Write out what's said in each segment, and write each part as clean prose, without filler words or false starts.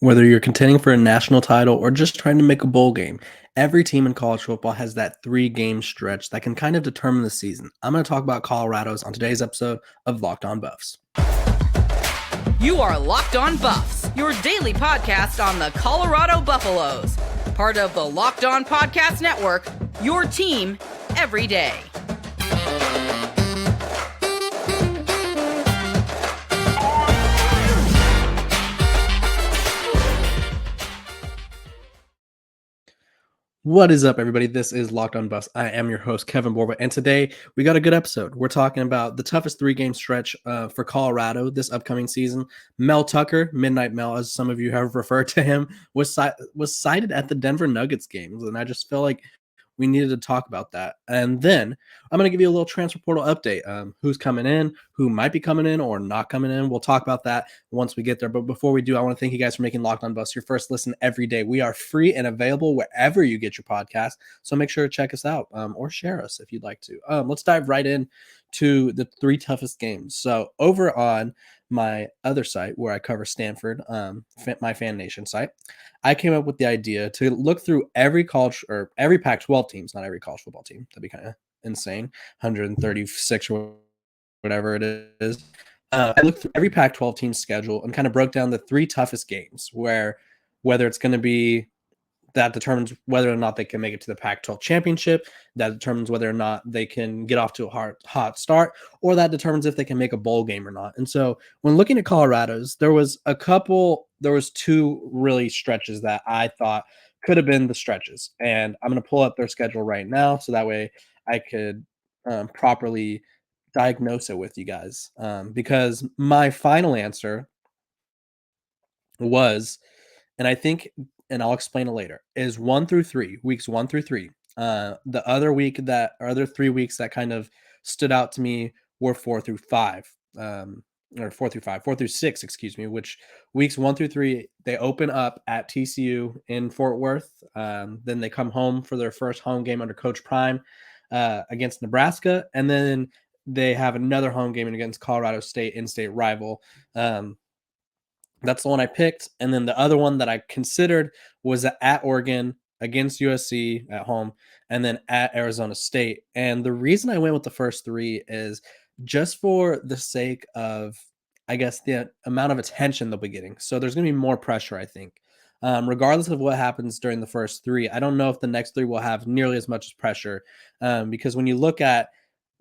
Whether you're contending for a national title or just trying to make a bowl game, every team in college football has that 3 game stretch that can kind of determine the season. I'm going to talk about Colorado's on today's episode of Locked On Buffs. You are Locked On Buffs, your daily podcast on the Colorado Buffaloes. Part of the Locked On Podcast Network, your team every day. What is up, everybody? This is Locked On Buffs. I am your host, Kevin Borba, and today we got a good episode. We're talking about the toughest 3 game stretch for Colorado this upcoming season. Mel Tucker, Midnight Mel, as some of you have referred to him, was cited at the Denver Nuggets games, and I just feel like we needed to talk about that. And then I'm going to give you a little transfer portal update. Who's coming in, who might be coming in or not coming in. We'll talk about that once we get there. But before we do, I want to thank you guys for making Locked On Buffs your first listen every day. We are free and available wherever you get your podcast. So make sure to check us out or share us if you'd like to. Let's dive right in to the 3 toughest games. So over on my other site where I cover Stanford, my Fan Nation site, I came up with the idea to look through every Pac-12 teams, not every college football team. That'd be kind of insane. 136 or whatever it is. I looked through every Pac-12 team schedule and kind of broke down the 3 toughest games whether it's going to be that determines whether or not they can make it to the Pac-12 championship, that determines whether or not they can get off to a hot start, or that determines if they can make a bowl game or not. And so when looking at Colorado's, there was 2 really stretches that I thought could have been the stretches. And I'm going to pull up their schedule right now so that way I could properly diagnose it with you guys. Because my final answer was, and I think, and I'll explain it later, is 1 through 3, weeks 1 through 3. The other 3 weeks that kind of stood out to me were 4 through 5, or 4 through 6, excuse me, which weeks 1 through 3, they open up at TCU in Fort Worth. Then they come home for their first home game under Coach Prime against Nebraska. And then they have another home game against Colorado State, in-state rival. That's the one I picked. And then the other one that I considered was at Oregon, against USC at home, and then at Arizona State. And the reason I went with the first 3 is just for the sake of, I guess, the amount of attention they'll be getting. So there's going to be more pressure, I think. Regardless of what happens during the first 3, I don't know if the next 3 will have nearly as much pressure, because when you look at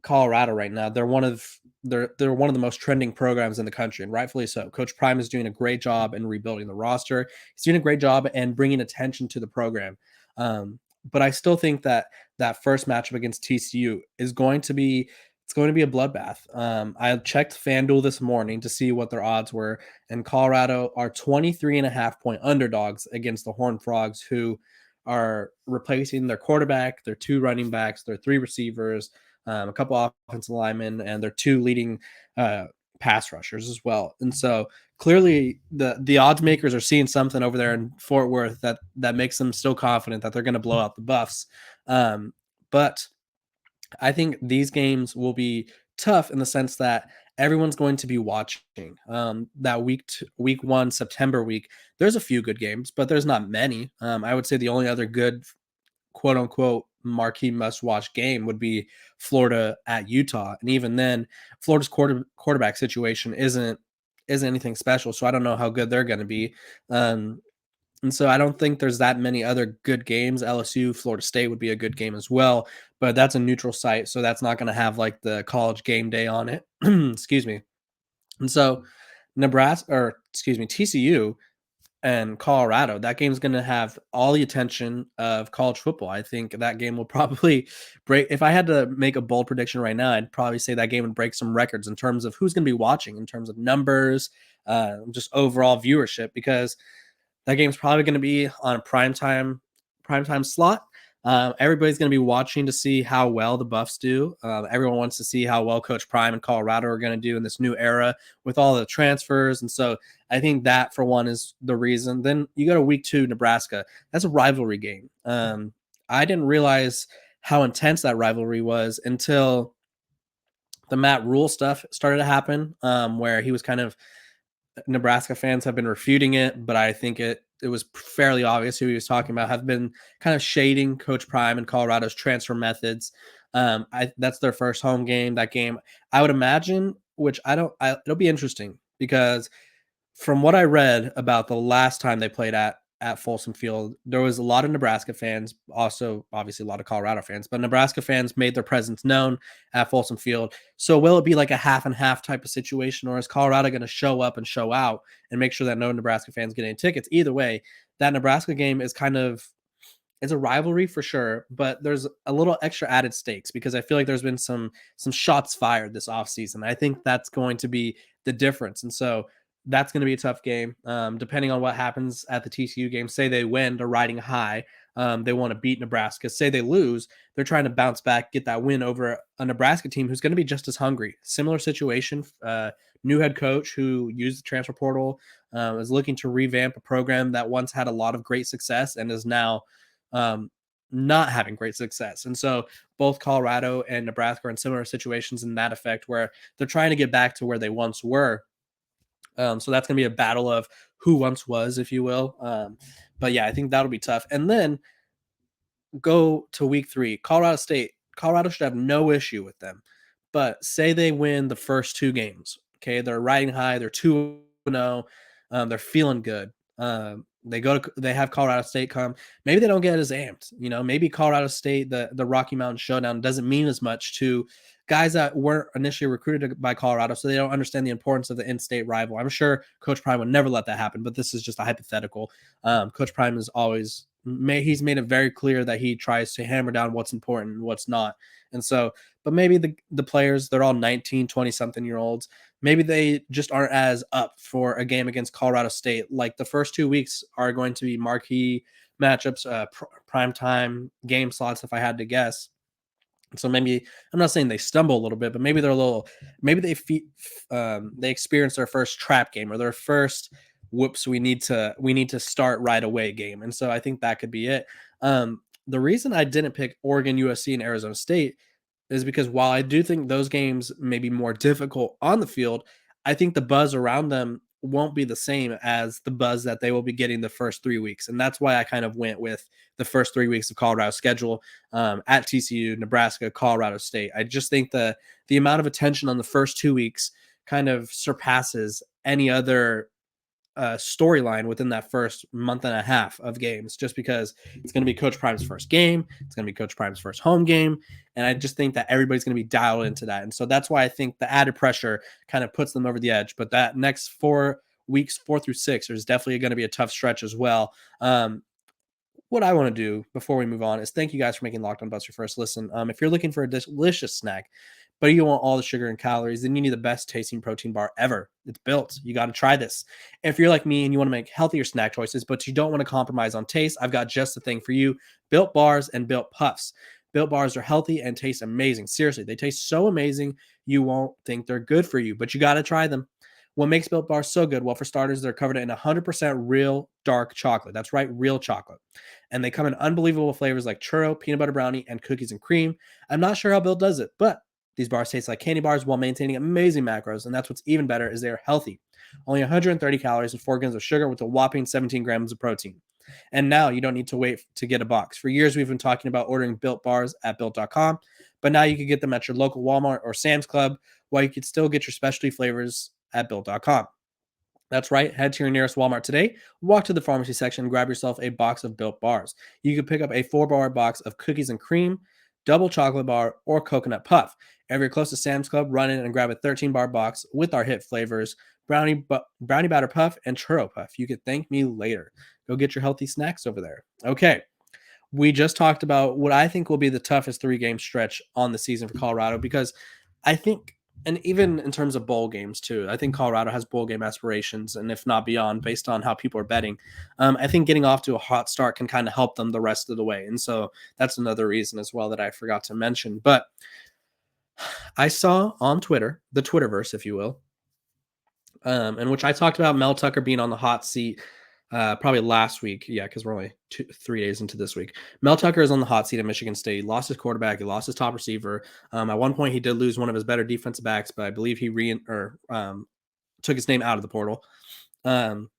Colorado right now, they're one of the most trending programs in the country, and rightfully so. Coach Prime is doing a great job in rebuilding the roster. He's doing a great job and bringing attention to the program. But I still think that first matchup against TCU is going to be a bloodbath. I checked FanDuel this morning to see what their odds were, and Colorado are 23.5-point underdogs against the Horned Frogs, who are replacing their quarterback, their 2 running backs, their 3 receivers, a couple offensive linemen, and their 2 leading pass rushers as well. And so clearly the odds makers are seeing something over there in Fort Worth that makes them still confident that they're going to blow out the Buffs. But I think these games will be tough in the sense that everyone's going to be watching. That week 1, September week, there's a few good games, but there's not many. I would say the only other good quote unquote marquee must-watch game would be Florida at Utah, and even then, Florida's quarterback situation isn't anything special. So I don't know how good they're going to be, and so I don't think there's that many other good games. LSU, Florida State would be a good game as well, but that's a neutral site, so that's not going to have like the college game day on it. Excuse me. And so TCU and Colorado, that game's going to have all the attention of college football. I think that game will probably break. If I had to make a bold prediction right now, I'd probably say that game would break some records in terms of who's going to be watching, in terms of numbers, just overall viewership, because that game's probably going to be on a primetime slot. Everybody's going to be watching to see how well the Buffs do. Everyone wants to see how well Coach Prime and Colorado are going to do in this new era with all the transfers. And so I think that, for one, is the reason. Then you go to week 2, Nebraska. That's a rivalry game. I didn't realize how intense that rivalry was until the Matt Rule stuff started to happen, where he was kind of Nebraska fans have been refuting it, but I think it was fairly obvious who he was talking about, have been kind of shading Coach Prime and Colorado's transfer methods. That's their first home game. That game, I would imagine, which it'll be interesting because from what I read about the last time they played at Folsom Field, there was a lot of Nebraska fans, also obviously a lot of Colorado fans, but Nebraska fans made their presence known at Folsom Field. So will it be like a half and half type of situation, or is Colorado going to show up and show out and make sure that no Nebraska fans get any tickets? Either way, that Nebraska game is kind of, it's a rivalry for sure, but there's a little extra added stakes because I feel like there's been some shots fired this offseason. I think that's going to be the difference. And so that's going to be a tough game. Depending on what happens at the TCU game, say they win, they're riding high. They want to beat Nebraska. Say they lose, they're trying to bounce back, get that win over a Nebraska team who's going to be just as hungry. Similar situation. New head coach who used the transfer portal, is looking to revamp a program that once had a lot of great success and is now not having great success. And so both Colorado and Nebraska are in similar situations in that effect where they're trying to get back to where they once were. So that's going to be a battle of who once was, if you will. But yeah, I think that'll be tough. And then go to week 3, Colorado State. Colorado should have no issue with them. But say they win the first 2 games. Okay, they're riding high. They're 2-0. They're feeling good. They have Colorado State come. Maybe they don't get as amped. Maybe Colorado State, the Rocky Mountain Showdown, doesn't mean as much to guys that weren't initially recruited by Colorado, so they don't understand the importance of the in-state rival. I'm sure Coach Prime would never let that happen, but this is just a hypothetical. Coach Prime is always he's made it very clear that he tries to hammer down what's important and what's not. And so, but maybe the players, they're all 19, 20-something-year-olds. Maybe they just aren't as up for a game against Colorado State. Like the first 2 weeks are going to be marquee matchups, primetime game slots, if I had to guess. So maybe, I'm not saying they stumble a little bit, but maybe maybe they experience their first trap game or their first whoops, we need to start right away game. And so I think that could be it. The reason I didn't pick Oregon, USC, and Arizona State is because while I do think those games may be more difficult on the field, I think the buzz around them won't be the same as the buzz that they will be getting the first 3 weeks. And that's why I kind of went with the first 3 weeks of Colorado's schedule, at TCU, Nebraska, Colorado State. I just think the amount of attention on the first 2 weeks kind of surpasses any other storyline within that first month and a half of games, just because it's going to be Coach Prime's first game. It's going to be Coach Prime's first home game. And I just think that everybody's going to be dialed into that. And so that's why I think the added pressure kind of puts them over the edge. But that next 4 weeks, 4 through 6, there's definitely going to be a tough stretch as well. What I want to do before we move on is thank you guys for making Locked On Buffs your first listen. If you're looking for a delicious snack, but you want all the sugar and calories, then you need the best tasting protein bar ever. It's Built. You got to try this. If you're like me and you want to make healthier snack choices, but you don't want to compromise on taste, I've got just the thing for you. Built Bars and Built Puffs. Built Bars are healthy and taste amazing. Seriously, they taste so amazing, you won't think they're good for you, but you got to try them. What makes Built Bars so good? Well, for starters, they're covered in 100% real dark chocolate. That's right, real chocolate. And they come in unbelievable flavors like churro, peanut butter brownie, and cookies and cream. I'm not sure how Built does it, but these bars taste like candy bars while maintaining amazing macros, and that's what's even better is they're healthy. Only 130 calories and 4 grams of sugar with a whopping 17 grams of protein. And now you don't need to wait to get a box. For years, we've been talking about ordering Built bars at Built.com, but now you can get them at your local Walmart or Sam's Club, while you can still get your specialty flavors at Built.com. That's right. Head to your nearest Walmart today, walk to the pharmacy section, and grab yourself a box of Built bars. You can pick up a 4-bar box of cookies and cream, double chocolate bar, or coconut puff. If you're close to Sam's Club, run in and grab a 13-bar box with our hit flavors, brownie batter puff, and churro puff. You can thank me later. Go get your healthy snacks over there. Okay, we just talked about what I think will be the toughest 3-game stretch on the season for Colorado, because I think, and even in terms of bowl games too, I think Colorado has bowl game aspirations, and if not beyond, based on how people are betting. I think getting off to a hot start can kind of help them the rest of the way. And so that's another reason as well that I forgot to mention. But I saw on Twitter, the Twitterverse, if you will, in which I talked about Mel Tucker being on the hot seat probably last week. Yeah, because we're only 3 days into this week. Mel Tucker is on the hot seat at Michigan State. He lost his quarterback. He lost his top receiver. At one point, he did lose one of his better defensive backs, but I believe he took his name out of the portal. Um,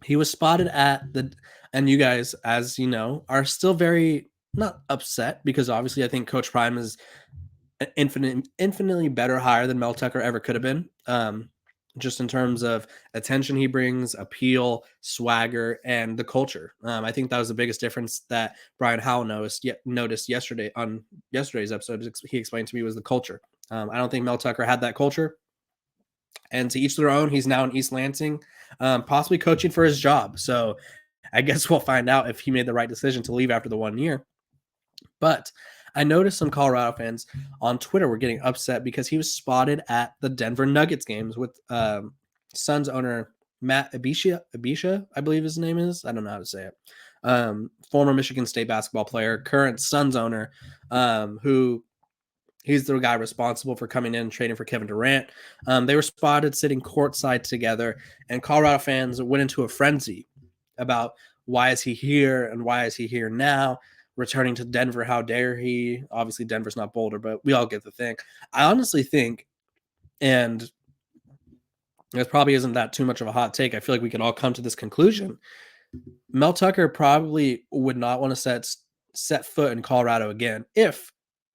he was spotted at the, and you guys, as you know, are still very not upset because obviously I think Coach Prime is infinitely better hire than Mel Tucker ever could have been. Just in terms of attention he brings, appeal, swagger, and the culture. I think that was the biggest difference that Brian Howell noticed yesterday on yesterday's episode. He explained to me was the culture. I don't think Mel Tucker had that culture. And to each their own. He's now in East Lansing, possibly coaching for his job. So I guess we'll find out if he made the right decision to leave after the 1 year. But I noticed some Colorado fans on Twitter were getting upset because he was spotted at the Denver Nuggets games with Suns owner Matt Abisha, I believe his name is. I don't know how to say it. Former Michigan State basketball player, current Suns owner, who he's the guy responsible for coming in and trading for Kevin Durant. They were spotted sitting courtside together, and Colorado fans went into a frenzy about why is he here and why is he here now? Returning to Denver, how dare he? Obviously, Denver's not Boulder, but we all get the thing. I honestly think, and it probably isn't that too much of a hot take. I feel like we could all come to this conclusion. Mel Tucker probably would not want to set foot in Colorado again if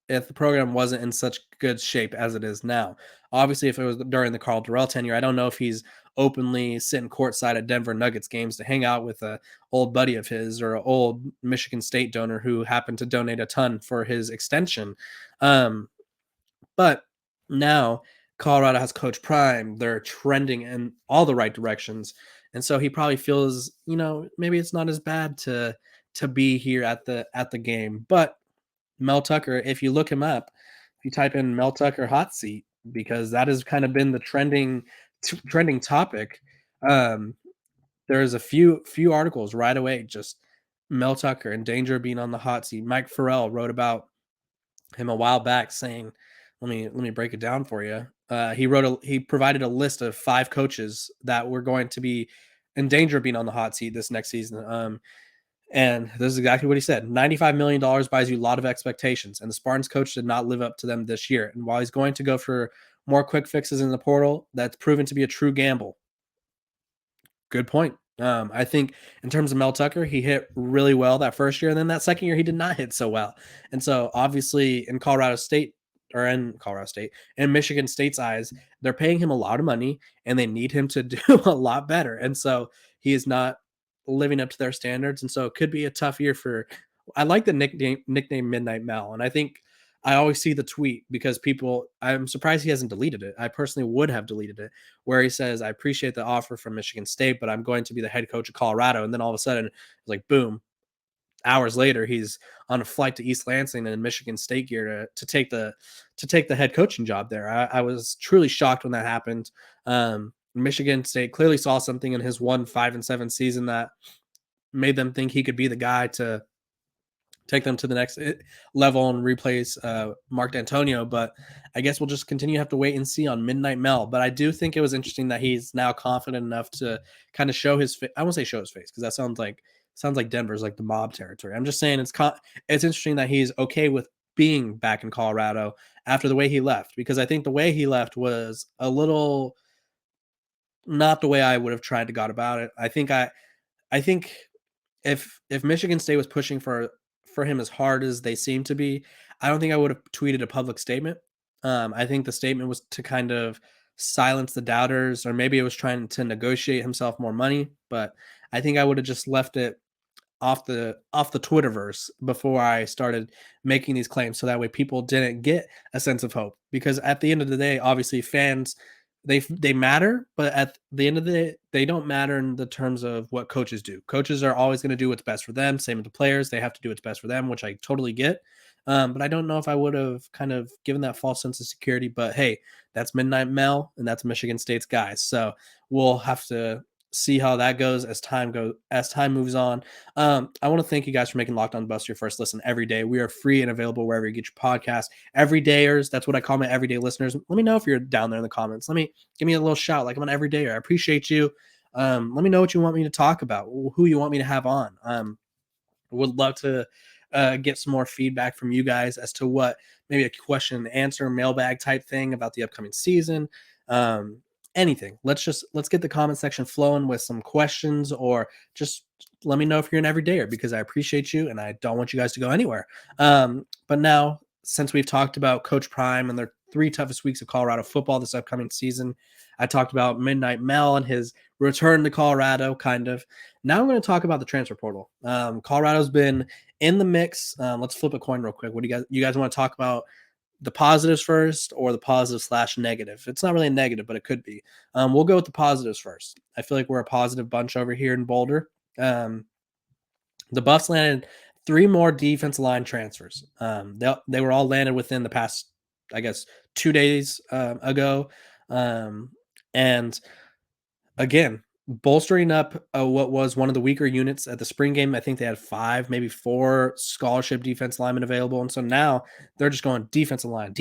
the program wasn't in such good shape as it is now. Obviously, if it was during the Carl Durrell tenure, I don't know if he's openly sitting courtside at Denver Nuggets games to hang out with a old buddy of his or an old Michigan State donor who happened to donate a ton for his extension. But now Colorado has Coach Prime. They're trending in all the right directions. And so he probably feels, maybe it's not as bad to be here at the game. But Mel Tucker, if you look him up, if you type in Mel Tucker hot seat, because that has kind of been the trending topic. There's a few articles right away, just Mel Tucker in danger of being on the hot seat. Mike Farrell wrote about him a while back saying, let me break it down for you. He provided a list of 5 coaches that were going to be in danger of being on the hot seat this next season. And this is exactly what he said. $95 million buys you a lot of expectations, and the Spartans coach did not live up to them this year. And while he's going to go for more quick fixes in the portal, that's proven to be a true gamble. Good point. I think in terms of Mel Tucker, he hit really well that first year, and then that second year he did not hit so well. And so obviously in Michigan State's eyes, they're paying him a lot of money and they need him to do a lot better. And so he is not living up to their standards. And so it could be a tough year I like the nickname Midnight Mel. And I think I always see the tweet because I'm surprised he hasn't deleted it. I personally would have deleted it, where he says, I appreciate the offer from Michigan State, but I'm going to be the head coach of Colorado. And then all of a sudden it's like, boom, hours later, he's on a flight to East Lansing in Michigan State gear to take the head coaching job there. I was truly shocked when that happened. Michigan State clearly saw something in his 5-7 season that made them think he could be the guy to take them to the next level and replace Mark D'Antonio. But I guess we'll just continue to have to wait and see on Midnight Mel. But I do think it was interesting that he's now confident enough to kind of show his face. I won't say show his face because that sounds like Denver's like the mob territory. I'm just saying it's interesting that he's okay with being back in Colorado after the way he left, because I think the way he left was a little not the way I would have tried to go about it. I think if Michigan State was pushing for him as hard as they seem to be, I don't think I would have tweeted a public statement. I think the statement was to kind of silence the doubters, or maybe it was trying to negotiate himself more money. But I think I would have just left it off the Twitterverse before I started making these claims, so that way people didn't get a sense of hope. Because at the end of the day, obviously fans, they matter, but at the end of the day, they don't matter in the terms of what coaches do. Coaches are always going to do what's best for them. Same with the players. They have to do what's best for them, which I totally get. But I don't know if I would have kind of given that false sense of security. But hey, that's Midnight Mel, and that's Michigan State's guys. So we'll have to see how that goes as time moves on. I want to thank you guys for making Locked On Buffs your first listen every day. We are free and available wherever you get your podcast. Everydayers, that's what I call my everyday listeners. Let me know if you're down there in the comments. Give me a little shout, like I'm an everydayer. I appreciate you. Let me know what you want me to talk about, who you want me to have on. Would love to get some more feedback from you guys as to what maybe a question and answer mailbag type thing about the upcoming season. anything. Let's get the comment section flowing with some questions, or just let me know if you're an everydayer, because I appreciate you and I don't want you guys to go anywhere. But now, since we've talked about Coach Prime and their 3 toughest weeks of Colorado football this upcoming season, I talked about Midnight Mel and his return to Colorado, kind of. Now I'm going to talk about the transfer portal. Colorado's been in the mix. Let's flip a coin real quick. What do you guys want to talk about? The positives first, or the positive/negative? It's not really a negative, but it could be. We'll go with the positives first. I feel like we're a positive bunch over here in Boulder. The Buffs landed 3 more defensive line transfers. They were all landed within the past, I guess, 2 days ago. And again, bolstering up what was one of the weaker units at the spring game. I think they had 5, maybe 4 scholarship defense linemen available, and so now they're just going defensive line,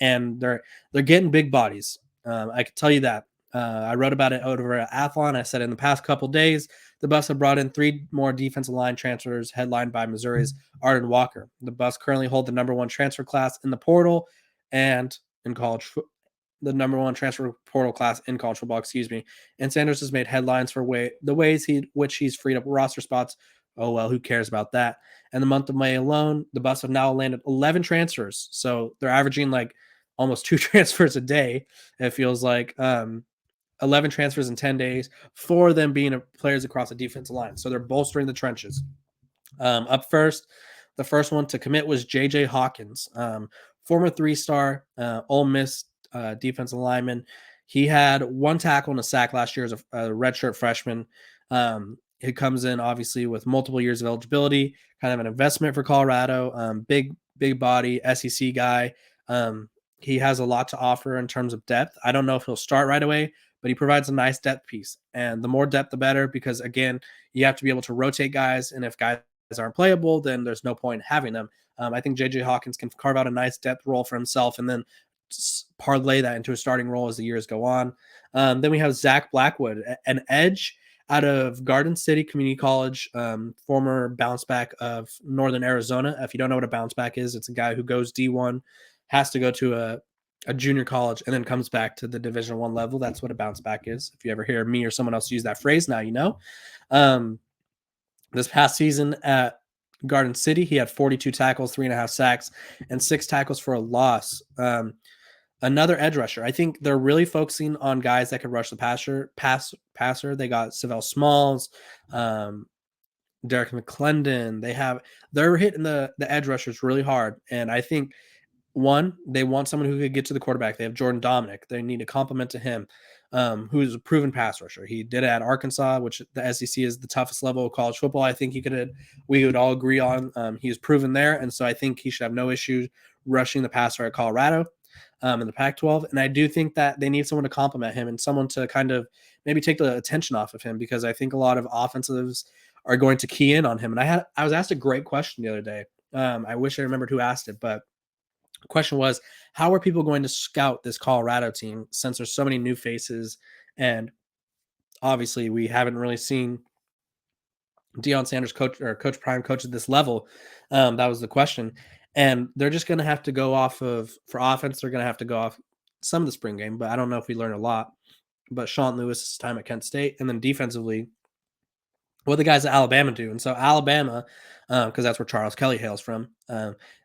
and they're getting big bodies. I can tell you that. I wrote about it over at Athlon. I said in the past couple days, the Buffs have brought in 3 more defensive line transfers, headlined by Missouri's Arden Walker. The Buffs currently hold the number 1 transfer class in the portal and in college the number 1 transfer portal class in college football, and Sanders has made headlines for the ways which he's freed up roster spots. Oh, well, who cares about that? In the month of May alone, the Buffs have now landed 11 transfers, so they're averaging like almost 2 transfers a day, it feels like. 11 transfers in 10 days, 4 of them being players across the defensive line, so they're bolstering the trenches. Up first, the first one to commit was J.J. Hawkins, former 3-star Ole Miss defensive lineman. He had 1 tackle and a sack last year as a redshirt freshman. He comes in obviously with multiple years of eligibility, kind of an investment for Colorado. Big body, SEC guy. He has a lot to offer in terms of depth. I don't know if he'll start right away, but he provides a nice depth piece. And the more depth, the better, because again, you have to be able to rotate guys. And if guys aren't playable, then there's no point in having them. I think J.J. Hawkins can carve out a nice depth role for himself, and then parlay that into a starting role as the years go on. Then we have Zach Blackwood, an edge out of Garden City Community College, former bounce back of Northern Arizona. If you don't know what a bounce back is, it's a guy who goes D1, has to go to a junior college, and then comes back to the Division I level. That's what a bounce back is. If you ever hear me or someone else use that phrase, now you know. This past season at Garden City, he had 42 tackles, 3.5 sacks, and 6 tackles for a loss. Another edge rusher. I think they're really focusing on guys that can rush the passer. They got Savell Smalls, Derek McClendon. They're hitting the edge rushers really hard. And I think, one, they want someone who could get to the quarterback. They have Jordan Dominic. They need a complement to him, who's a proven pass rusher. He did it at Arkansas, which the SEC is the toughest level of college football. I think we would all agree on. He's proven there, and so I think he should have no issues rushing the passer at Colorado. In the Pac-12, and I do think that they need someone to complement him and someone to kind of maybe take the attention off of him, because I think a lot of offensives are going to key in on him. And I was asked a great question the other day. I wish I remembered who asked it, but the question was, how are people going to scout this Colorado team since there's so many new faces, and obviously we haven't really seen Deion Sanders Coach Prime coach at this level? That was the question. And they're just going to have to go off of, for offense, they're going to have to go off some of the spring game, but I don't know if we learned a lot. But Sean Lewis's time at Kent State, and then defensively, what the guys at Alabama do. And so Alabama, because that's where Charles Kelly hails from,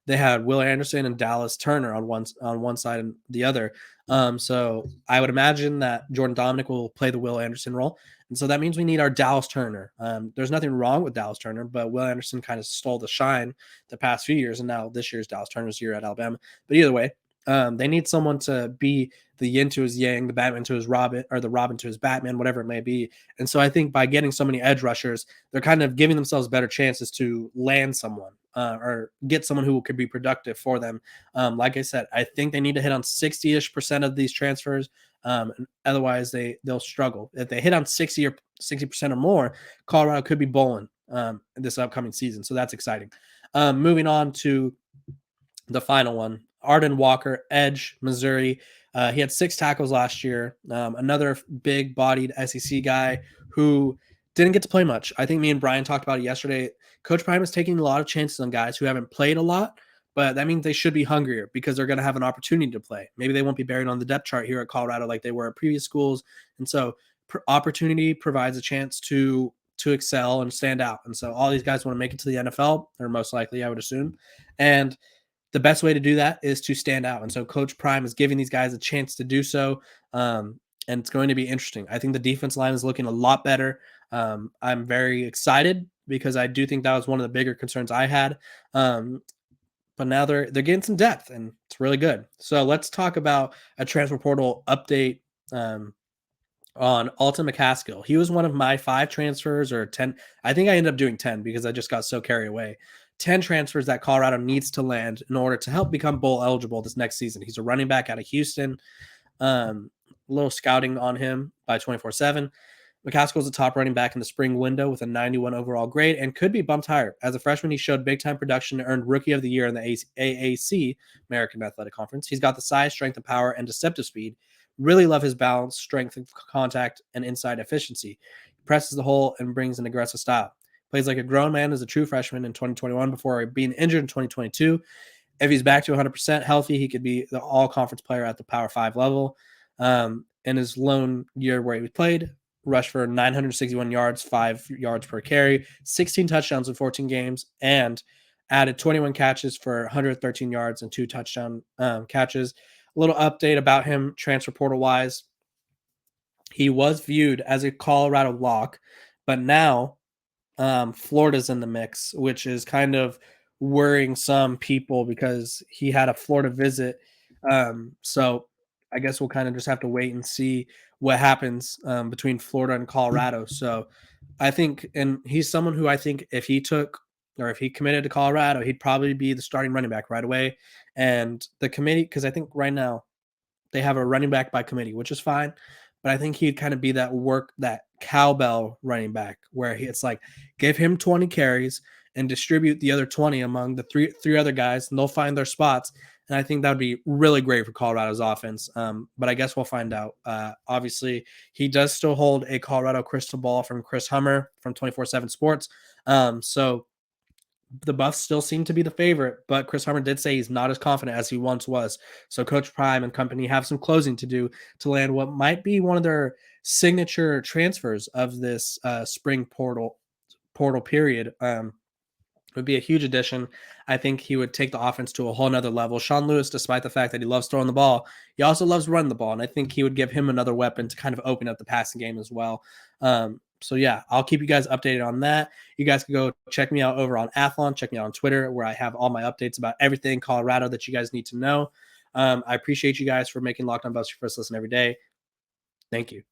they had Will Anderson and Dallas Turner on one side and the other. So I would imagine that Jordan Dominic will play the Will Anderson role. And so that means we need our Dallas Turner. There's nothing wrong with Dallas Turner, but Will Anderson kind of stole the shine the past few years, and now this year's Dallas Turner's year at Alabama. But either way, they need someone to be the yin to his yang, the Batman to his Robin, or the Robin to his Batman, whatever it may be. And so I think by getting so many edge rushers, they're kind of giving themselves better chances to land someone or get someone who could be productive for them. Like I said, I think they need to hit on 60-ish% of these transfers. Otherwise, they'll struggle. If they hit on 60% or more, Colorado could be bowling this upcoming season. So that's exciting. Moving on to the final one, Arden Walker, edge, Missouri. He had 6 tackles last year. Another big-bodied SEC guy who didn't get to play much. I think me and Brian talked about it yesterday. Coach Prime is taking a lot of chances on guys who haven't played a lot, but that means they should be hungrier because they're going to have an opportunity to play. Maybe they won't be buried on the depth chart here at Colorado like they were at previous schools. And so opportunity provides a chance to excel and stand out. And so all these guys want to make it to the NFL, or most likely, I would assume. And the best way to do that is to stand out. And so Coach Prime is giving these guys a chance to do so. And it's going to be interesting. I think the defense line is looking a lot better. I'm very excited because I do think that was one of the bigger concerns I had. But now they're getting some depth, and it's really good. So let's talk about a transfer portal update on Alton McCaskill. He was one of my 5 transfers, or 10. I think I ended up doing 10 because I just got so carried away. 10 transfers that Colorado needs to land in order to help become bowl eligible this next season. He's a running back out of Houston. A little scouting on him by 24/7. McCaskill is a top running back in the spring window with a 91 overall grade and could be bumped higher. As a freshman, he showed big-time production and earned Rookie of the Year in the AAC, American Athletic Conference. He's got the size, strength, and power, and deceptive speed. Really love his balance, strength, and contact, and inside efficiency. He presses the hole and brings an aggressive style. Plays like a grown man as a true freshman in 2021 before being injured in 2022. If he's back to 100% healthy, he could be the all-conference player at the Power 5 level. In his lone year where he played, rushed for 961 yards, 5 yards per carry, 16 touchdowns in 14 games, and added 21 catches for 113 yards and 2 touchdown catches. A little update about him transfer portal wise. He was viewed as a Colorado lock, but now Florida's in the mix, which is kind of worrying some people because he had a Florida visit. So I guess we'll kind of just have to wait and see what happens between Florida and Colorado. So I think, and he's someone who I think if he took or if he committed to Colorado, he'd probably be the starting running back right away. And the committee, because I think right now they have a running back by committee, which is fine. But I think he'd kind of be that cowbell running back where it's like give him 20 carries and distribute the other 20 among the three other guys, and they'll find their spots. And I think that would be really great for Colorado's offense. But I guess we'll find out. Obviously, he does still hold a Colorado crystal ball from Chris Hummer from 24/7 Sports. So the Buffs still seem to be the favorite, but Chris Hummer did say he's not as confident as he once was. So Coach Prime and company have some closing to do to land what might be one of their signature transfers of this spring portal period. Would be a huge addition. I think he would take the offense to a whole nother level. Sean Lewis, despite the fact that he loves throwing the ball, he also loves running the ball, and I think he would give him another weapon to kind of open up the passing game as well. So yeah, I'll keep you guys updated on that. You guys can go check me out over on Athlon, check me out on Twitter, where I have all my updates about everything Colorado that you guys need to know. I appreciate you guys for making Locked On Buffs your first listen every day. Thank you.